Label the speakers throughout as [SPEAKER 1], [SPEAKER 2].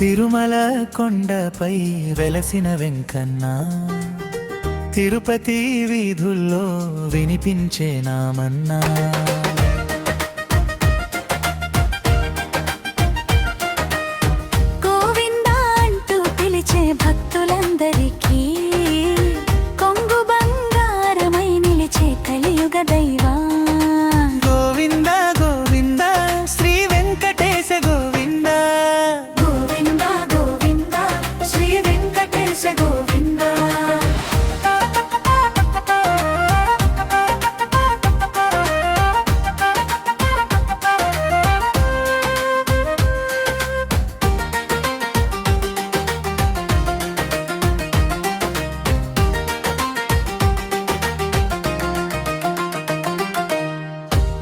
[SPEAKER 1] తిరుమల కొండపై వెలసిన వెంకన్న తిరుపతి వీధుల్లో వినిపించే నామన్నా.
[SPEAKER 2] గోవిందా అంటూ పిలిచే భక్తులందరికీ కొంగు బంగారమై నిలిచే కలియుగ దైవా.
[SPEAKER 1] గోవిందా గోవిందా శ్రీ వెంకటేశ గోవిందా.
[SPEAKER 2] గోవిందా గోవిందా శ్రీ వెంకటేశ గోవిందా.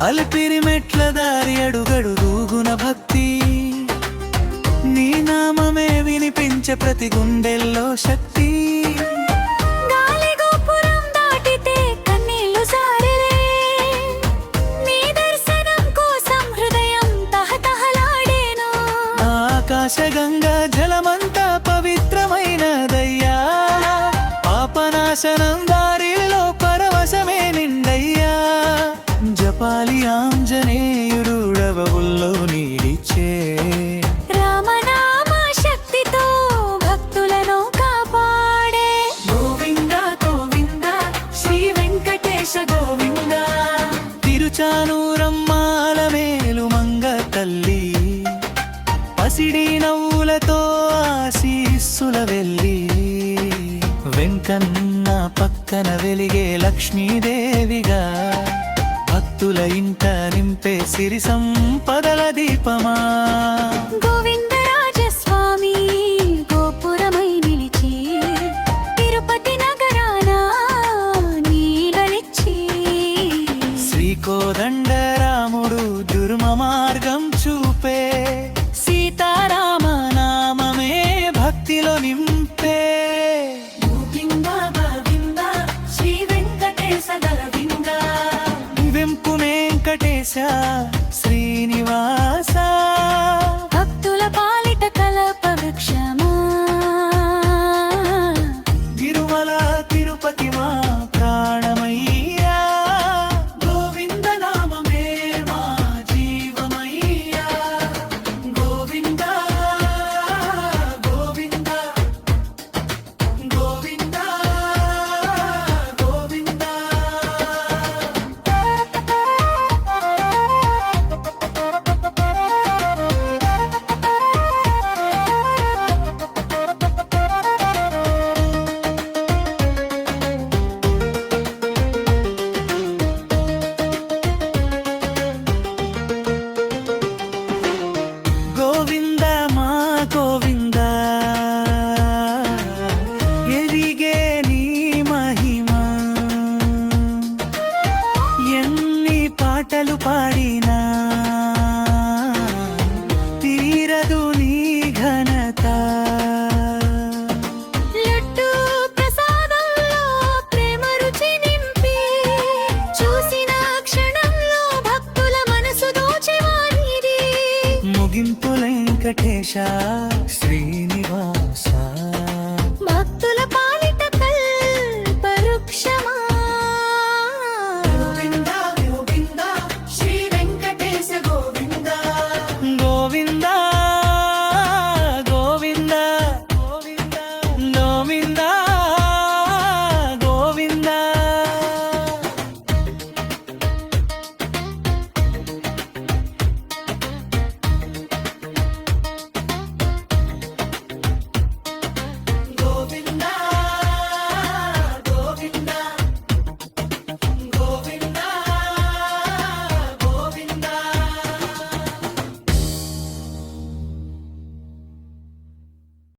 [SPEAKER 1] అలిపిరి మెట్ల దారి అడుగడు దూగున భక్తి, నీ నామమే వినిపించే ప్రతి గుండెల్లో శక్తి.
[SPEAKER 2] గాలి గోపురం దాటితే కన్నీళ్లు సారెరే, నీ దర్శనం కోసం హృదయం తహతహలాడేను.
[SPEAKER 1] ఆకాశగంగా జలమంతా పవిత్రమైనదయ్యా, పాపనాశనం దారిలో పరవశమే నిండయ్యా. జపాలి ఆంజనేయుడవవుల్లో నీడిచే
[SPEAKER 2] రామనామ శక్తితో భక్తులను కాపాడే.
[SPEAKER 1] గోవిందా గోవిందా శ్రీ వెంకటేశ గోవిందా. తిరుచానూరమ్మాల మేలు మంగ తల్లి, పసిడి నవ్వులతో ఆశీస్సుల వెళ్ళి. వెంకన్న పక్కన వెలిగే లక్ష్మీదేవిగా, భక్తుల ఇంట నింపే సిరి సంపదల దీపమా.
[SPEAKER 2] గోవిందరాజస్వామి గోపురమై నిలిచి తిరుపతి నగరాన నీడలిచ్చి.
[SPEAKER 1] శ్రీకోదండరాముడు దుర్మ మార్గం చూపే, సీతారామ నామమే భక్తిలో నింపే. గోవిందా గోవిందా శ్రీ వెంకటేశ గోవిందా. వెంపు వెంకటేశ శ్రీనివాస,
[SPEAKER 2] భక్తుల పాలిట కల్ప వృక్షమా.
[SPEAKER 1] తిరుమల తిరుపతి మా ప్రాణమయ్యా, గోవింద నామమే మా జీవమయ్యా. గోవింద గోవింద గోవింద గోవింద. గోవింద మా గోవింద ఎదిగే నీ మహిమా. ఎన్ని పాటలు పాడినా తీరదు నీ ఘనత.
[SPEAKER 2] లడ్డు ప్రసాదంలో ప్రేమ రుచి నింపి, చూసిన క్షణంలో భక్తుల మనసు దోచెవానిది.
[SPEAKER 1] ముగింపు వెంకటేశ